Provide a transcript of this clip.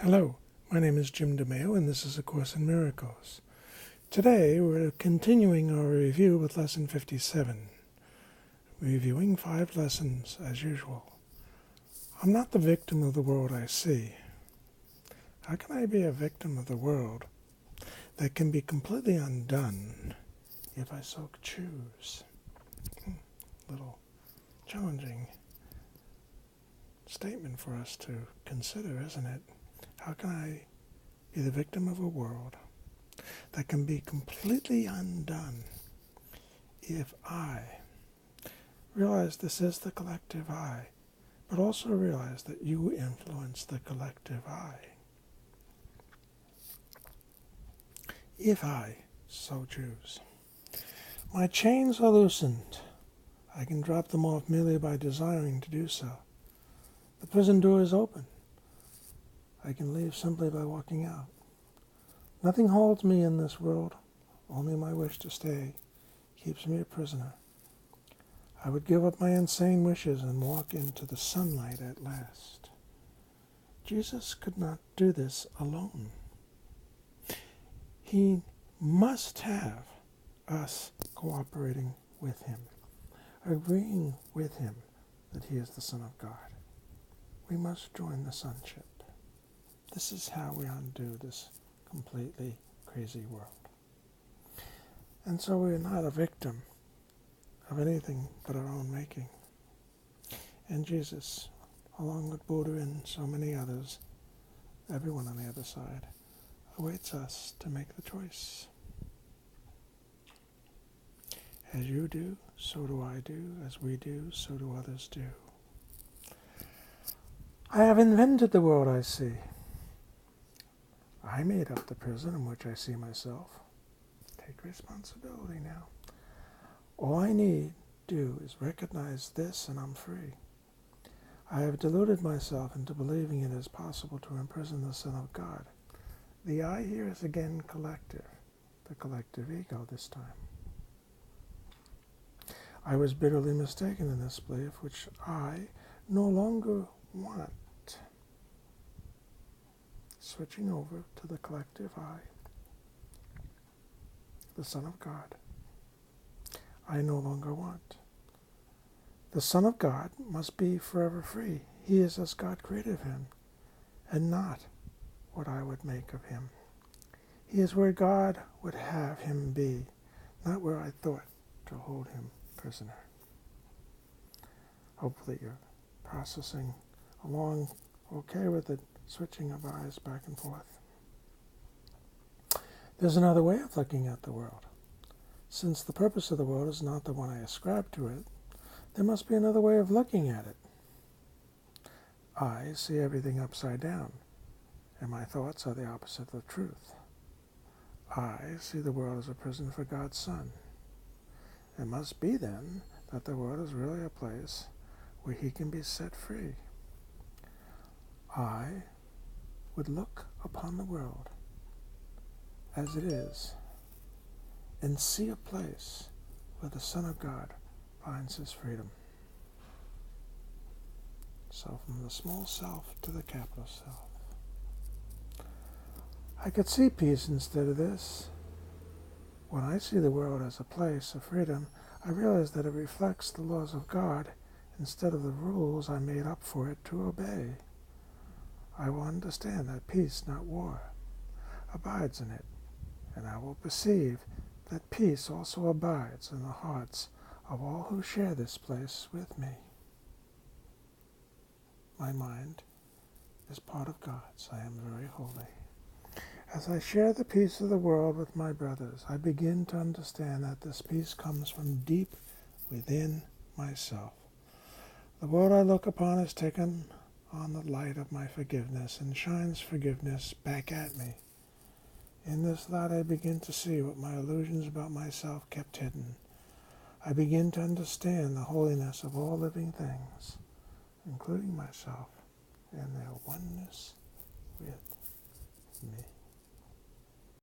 Hello, my name is Jim DeMeo, and this is A Course in Miracles. Today, we're continuing our review with Lesson 57, reviewing 5 lessons as usual. I'm not the victim of the world I see. How can I be a victim of the world that can be completely undone if I so choose? Little challenging statement for us to consider, isn't it? How can I be the victim of a world that can be completely undone if I realize this is the collective I, but also realize that you influence the collective I? If I so choose. My chains are loosened. I can drop them off merely by desiring to do so. The prison door is open. I can leave simply by walking out. Nothing holds me in this world. Only my wish to stay keeps me a prisoner. I would give up my insane wishes and walk into the sunlight at last. Jesus could not do this alone. He must have us cooperating with him, agreeing with him that he is the Son of God. We must join the sonship. This is how we undo this completely crazy world. And so we're not a victim of anything but our own making. And Jesus, along with Buddha and so many others, everyone on the other side, awaits us to make the choice. As you do, so do I do. As we do, so do others do. I have invented the world I see. I made up the prison in which I see myself. Take responsibility now. All I need do is recognize this and I'm free. I have deluded myself into believing it is possible to imprison the Son of God. The I here is again collective, the collective ego this time. I was bitterly mistaken in this belief, which I no longer want. Switching over to the collective I, the Son of God, I no longer want. The Son of God must be forever free. He is as God created him, and not what I would make of him. He is where God would have him be, not where I thought to hold him prisoner. Hopefully you're processing along okay with it, switching of eyes back and forth. There's another way of looking at the world. Since the purpose of the world is not the one I ascribe to it, there must be another way of looking at it. I see everything upside down, and my thoughts are the opposite of the truth. I see the world as a prison for God's Son. It must be, then, that the world is really a place where he can be set free. I would look upon the world as it is and see a place where the Son of God finds his freedom. So from the small self to the capital self. I could see peace instead of this. When I see the world as a place of freedom, I realize that it reflects the laws of God instead of the rules I made up for it to obey. I will understand that peace, not war, abides in it, and I will perceive that peace also abides in the hearts of all who share this place with me. My mind is part of God's. I am very holy. As I share the peace of the world with my brothers, I begin to understand that this peace comes from deep within myself. The world I look upon is taken on the light of my forgiveness and shines forgiveness back at me. In this light I begin to see what my illusions about myself kept hidden. I begin to understand the holiness of all living things, including myself, and their oneness with me.